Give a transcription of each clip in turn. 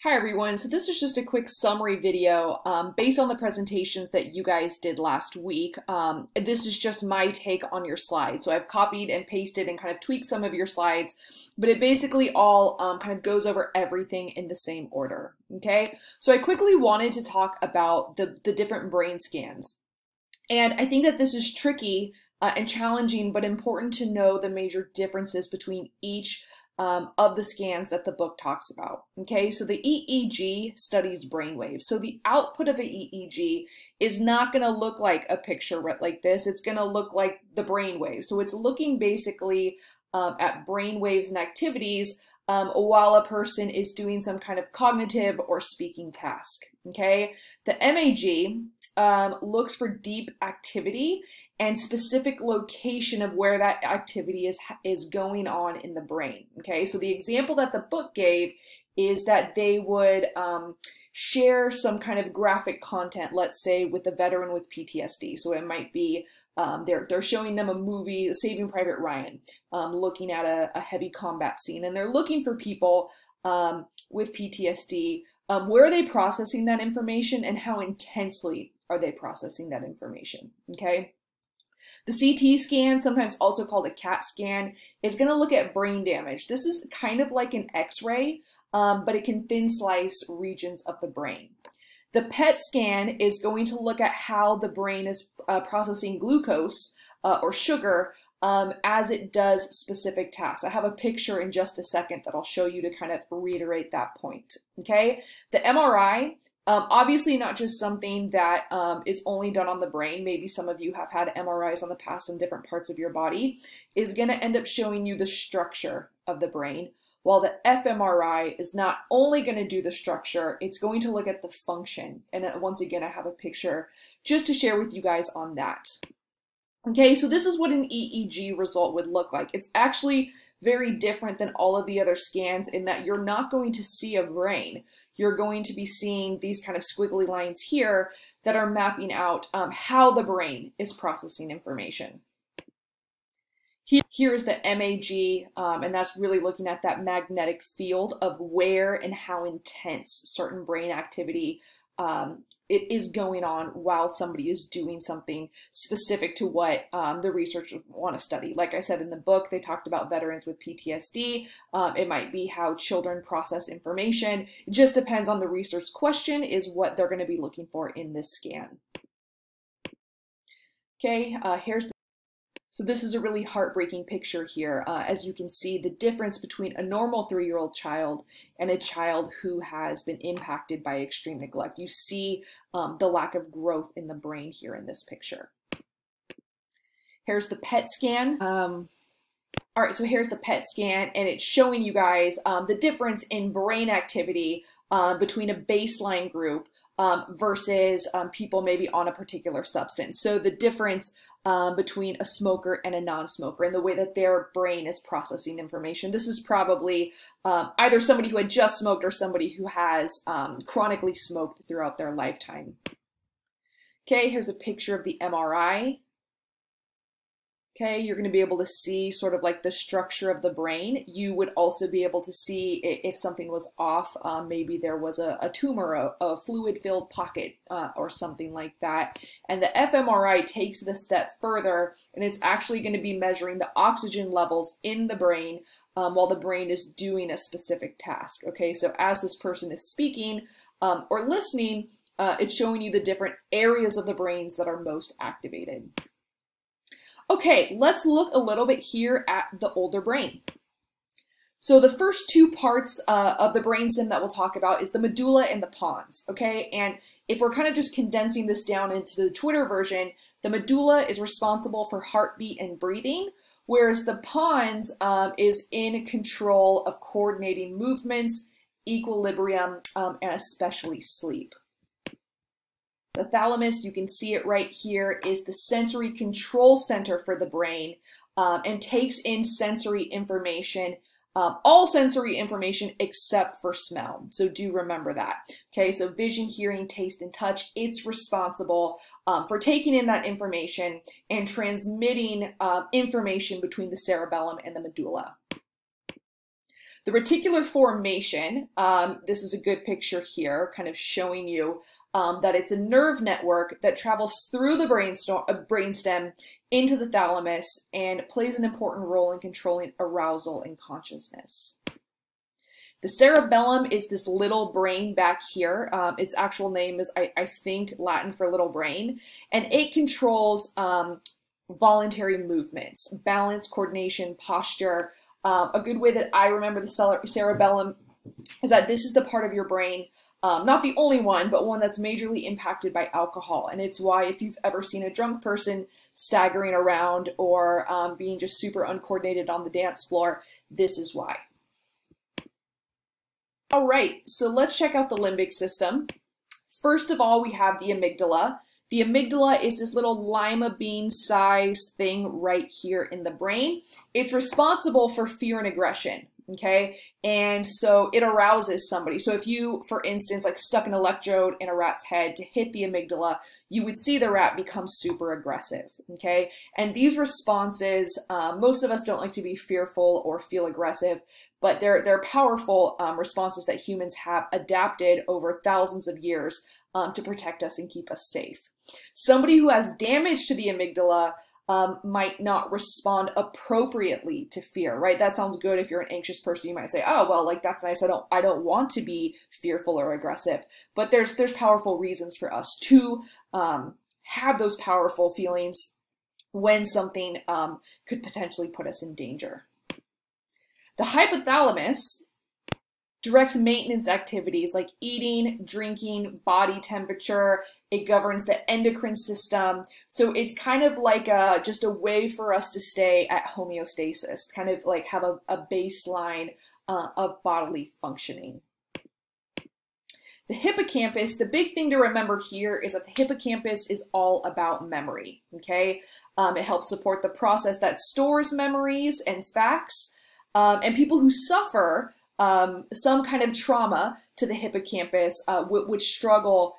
Hi everyone, so this is just a quick summary video based on the presentations that you guys did last week. This is just my take on your slides. So I've copied and pasted and kind of tweaked some of your slides, but it basically all kind of goes over everything in the same order, okay? So I quickly wanted to talk about the different brain scans. And I think that this is tricky and challenging, but important to know the major differences between each of the scans that the book talks about. Okay, so the EEG studies brainwaves. So the output of an EEG is not going to look like a picture like this. It's going to look like the brainwave. So it's looking basically at brainwaves and activities while a person is doing some kind of cognitive or speaking task. Okay, the MAG looks for deep activity and specific location of where that activity is going on in the brain. Okay, so the example that the book gave is that they would share some kind of graphic content, let's say with a veteran with PTSD. So it might be they're showing them a movie, Saving Private Ryan, looking at a heavy combat scene, and they're looking for people with PTSD. Where are they processing that information and how intensely are they processing that information? Okay. The CT scan, sometimes also called a CAT scan, is going to look at brain damage. This is kind of like an X-ray, but it can thin slice regions of the brain. The PET scan is going to look at how the brain is processing glucose or sugar as it does specific tasks. I have a picture in just a second that I'll show you to kind of reiterate that point. Okay, the MRI. Obviously not just something that is only done on the brain. Maybe some of you have had MRIs on the past on different parts of your body, is going to end up showing you the structure of the brain, while the fMRI is not only going to do the structure, it's going to look at the function. And once again, I have a picture just to share with you guys on that. Okay, so this is what an EEG result would look like. It's actually very different than all of the other scans in that you're not going to see a brain. You're going to be seeing these kind of squiggly lines here that are mapping out how the brain is processing information. Here is the MAG, and that's really looking at that magnetic field of where and how intense certain brain activity it is going on while somebody is doing something specific to what the researchers want to study. Like I said in the book, they talked about veterans with PTSD. It might be how children process information. It just depends on the research question is what they're going to be looking for in this scan. Okay, so this is a really heartbreaking picture here. As you can see, the difference between a normal 3-year-old child and a child who has been impacted by extreme neglect. You see the lack of growth in the brain here in this picture. Here's the PET scan. All right, so here's the PET scan, and it's showing you guys the difference in brain activity between a baseline group versus people maybe on a particular substance. So the difference between a smoker and a non-smoker and the way that their brain is processing information. This is probably either somebody who had just smoked or somebody who has chronically smoked throughout their lifetime. Okay, here's a picture of the MRI. Okay, you're going to be able to see sort of like the structure of the brain. You would also be able to see if something was off. Maybe there was a tumor, a fluid-filled pocket, or something like that. And the fMRI takes it a step further, and it's actually going to be measuring the oxygen levels in the brain while the brain is doing a specific task. Okay, so as this person is speaking or listening, it's showing you the different areas of the brains that are most activated. Okay, let's look a little bit here at the older brain. So the first two parts of the brainstem that we'll talk about is the medulla and the pons, okay? And if we're kind of just condensing this down into the Twitter version, the medulla is responsible for heartbeat and breathing, whereas the pons is in control of coordinating movements, equilibrium, and especially sleep. The thalamus, you can see it right here, is the sensory control center for the brain and takes in sensory information, all sensory information except for smell. So do remember that. Okay, so vision, hearing, taste, and touch, it's responsible for taking in that information and transmitting information between the cerebellum and the medulla. The reticular formation, this is a good picture here, kind of showing you that it's a nerve network that travels through the brainstem into the thalamus and plays an important role in controlling arousal and consciousness. The cerebellum is this little brain back here. Its actual name is, I think, Latin for little brain, and it controls voluntary movements, balance, coordination, posture. A good way that I remember the cerebellum is that this is the part of your brain, not the only one, but one that's majorly impacted by alcohol. And it's why if you've ever seen a drunk person staggering around or being just super uncoordinated on the dance floor, this is why. All right, so let's check out the limbic system. First of all, we have the amygdala. The amygdala is this little lima bean sized thing right here in the brain. It's responsible for fear and aggression, okay? And so it arouses somebody. So if you, for instance, like stuck an electrode in a rat's head to hit the amygdala, you would see the rat become super aggressive, okay? And these responses, most of us don't like to be fearful or feel aggressive, but they're powerful responses that humans have adapted over thousands of years to protect us and keep us safe. Somebody who has damage to the amygdala might not respond appropriately to fear, right? That sounds good. If you're an anxious person, you might say, oh, well, like that's nice. I don't want to be fearful or aggressive. But there's powerful reasons for us to have those powerful feelings when something could potentially put us in danger. The hypothalamus directs maintenance activities like eating, drinking, body temperature. It governs the endocrine system. So it's kind of like just a way for us to stay at homeostasis, kind of like have a baseline of bodily functioning. The hippocampus, the big thing to remember here is that the hippocampus is all about memory, okay? It helps support the process that stores memories and facts. And people who suffer some kind of trauma to the hippocampus would struggle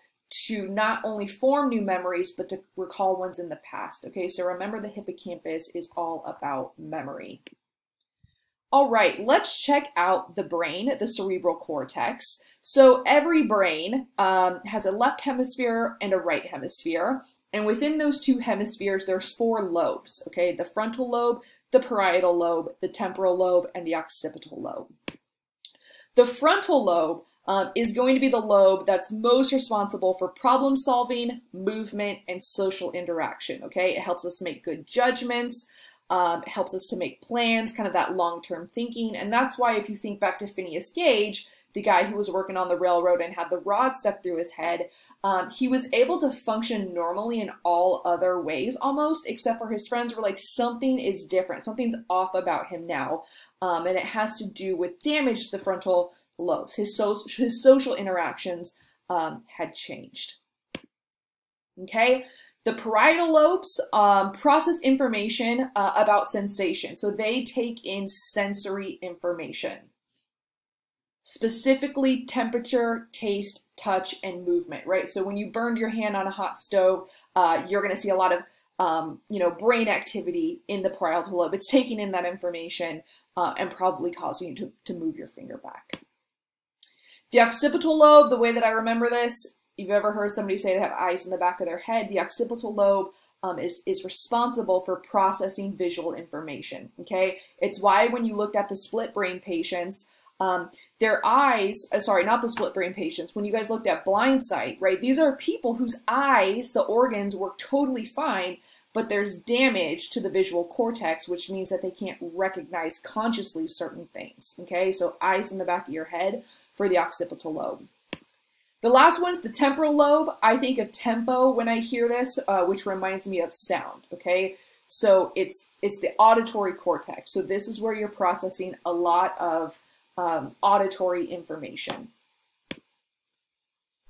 to not only form new memories, but to recall ones in the past. Okay, so remember the hippocampus is all about memory. All right, let's check out the brain, the cerebral cortex. So every brain has a left hemisphere and a right hemisphere. And within those two hemispheres, there's 4 lobes, okay? The frontal lobe, the parietal lobe, the temporal lobe, and the occipital lobe. The frontal lobe is going to be the lobe that's most responsible for problem solving, movement, and social interaction, okay? It helps us make good judgments. It helps us to make plans, kind of that long-term thinking. And that's why if you think back to Phineas Gage, the guy who was working on the railroad and had the rod stuck through his head, he was able to function normally in all other ways almost, except for his friends were like, something is different, something's off about him now. And it has to do with damage to the frontal lobes. His social interactions had changed. Okay, the parietal lobes process information about sensation. So they take in sensory information, specifically temperature, taste, touch, and movement, right? So when you burned your hand on a hot stove, you're going to see a lot of brain activity in the parietal lobe. It's taking in that information and probably causing you to move your finger back. The occipital lobe, the way that I remember this, you've ever heard somebody say they have eyes in the back of their head, the occipital lobe is responsible for processing visual information, okay? It's why when you looked at the split brain patients, their eyes, sorry, not the split brain patients, when you guys looked at blind sight, right? These are people whose eyes, the organs work totally fine, but there's damage to the visual cortex, which means that they can't recognize consciously certain things, okay? So eyes in the back of your head for the occipital lobe. The last one's the temporal lobe. I think of tempo when I hear this, which reminds me of sound, okay? So it's the auditory cortex. So this is where you're processing a lot of auditory information. We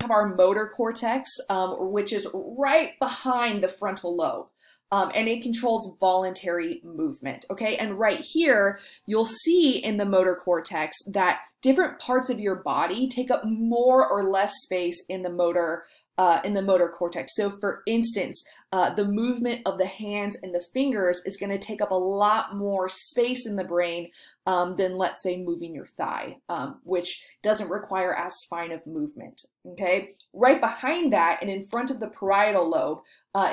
have our motor cortex, which is right behind the frontal lobe. And it controls voluntary movement, okay? And right here, you'll see in the motor cortex that different parts of your body take up more or less space in the motor cortex. So for instance, the movement of the hands and the fingers is going to take up a lot more space in the brain than, let's say, moving your thigh, which doesn't require as fine of movement. Okay, right behind that and in front of the parietal lobe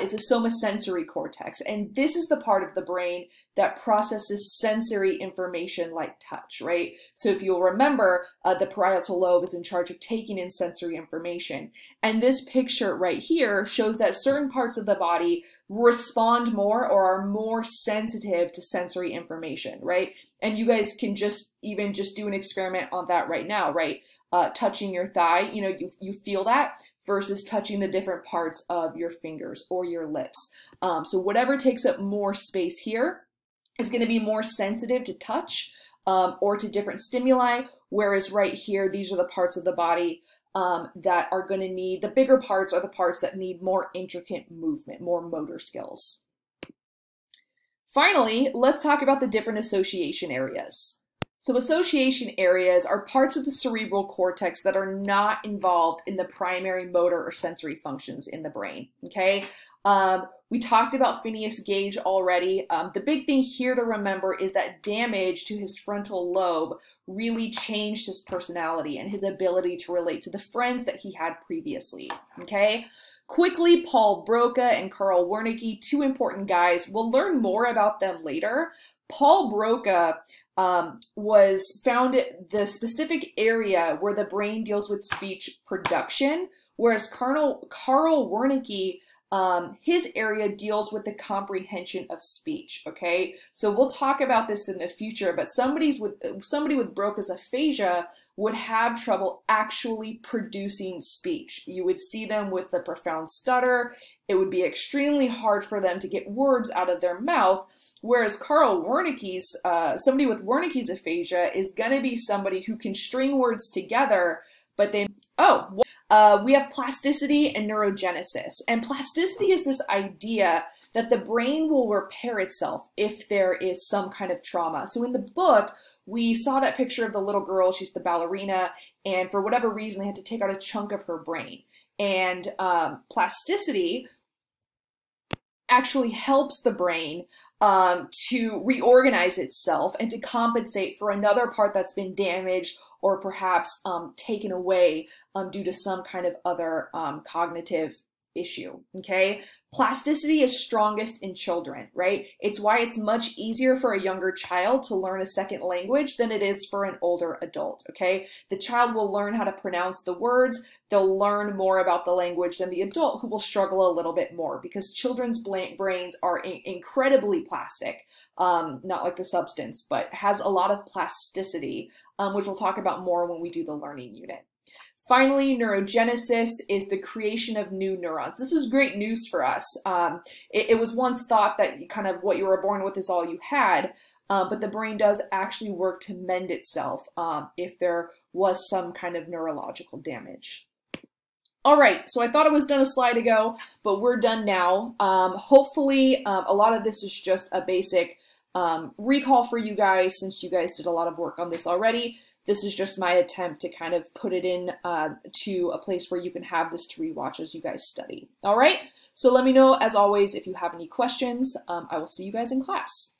is the somasensory cortex, and this is the part of the brain that processes sensory information like touch, right? So if you'll remember, the parietal lobe is in charge of taking in sensory information, and this picture right here shows that certain parts of the body respond more or are more sensitive to sensory information, right? And you guys can just do an experiment on that right now, right? Touching your thigh, you know, you feel that versus touching the different parts of your fingers or your lips. So whatever takes up more space here is going to be more sensitive to touch or to different stimuli, whereas right here, these are the parts of the body that are going to need, the bigger parts are the parts that need more intricate movement, more motor skills. Finally, let's talk about the different association areas. So association areas are parts of the cerebral cortex that are not involved in the primary motor or sensory functions in the brain, okay? We talked about Phineas Gage already. The big thing here to remember is that damage to his frontal lobe really changed his personality and his ability to relate to the friends that he had previously, okay? Quickly, Paul Broca and Carl Wernicke, two important guys. We'll learn more about them later. Paul Broca was found at the specific area where the brain deals with speech production, whereas Carl Wernicke, his area deals with the comprehension of speech, okay? So we'll talk about this in the future, but somebody with Broca's aphasia would have trouble actually producing speech. You would see them with the profound stutter. It would be extremely hard for them to get words out of their mouth, whereas Carl Wernicke's, somebody with Wernicke's aphasia is gonna be somebody who can string words together, but they, we have plasticity and neurogenesis. And plasticity is this idea that the brain will repair itself if there is some kind of trauma. So in the book, we saw that picture of the little girl, she's the ballerina, and for whatever reason, they had to take out a chunk of her brain. And plasticity actually helps the brain to reorganize itself and to compensate for another part that's been damaged or perhaps taken away due to some kind of other cognitive issue, okay? Plasticity is strongest in children, right? It's why it's much easier for a younger child to learn a second language than it is for an older adult, okay? The child will learn how to pronounce the words, they'll learn more about the language than the adult, who will struggle a little bit more because children's brains are incredibly plastic, not like the substance, but has a lot of plasticity, which we'll talk about more when we do the learning unit. Finally, neurogenesis is the creation of new neurons. This is great news for us. It was once thought that kind of what you were born with is all you had, but the brain does actually work to mend itself if there was some kind of neurological damage. All right, so I thought it was done a slide ago, but we're done now. Hopefully, a lot of this is just a basic recall for you guys, since you guys did a lot of work on this already. This is just my attempt to kind of put it in to a place where you can have this to rewatch as you guys study. All right, so let me know, as always, if you have any questions. I will see you guys in class.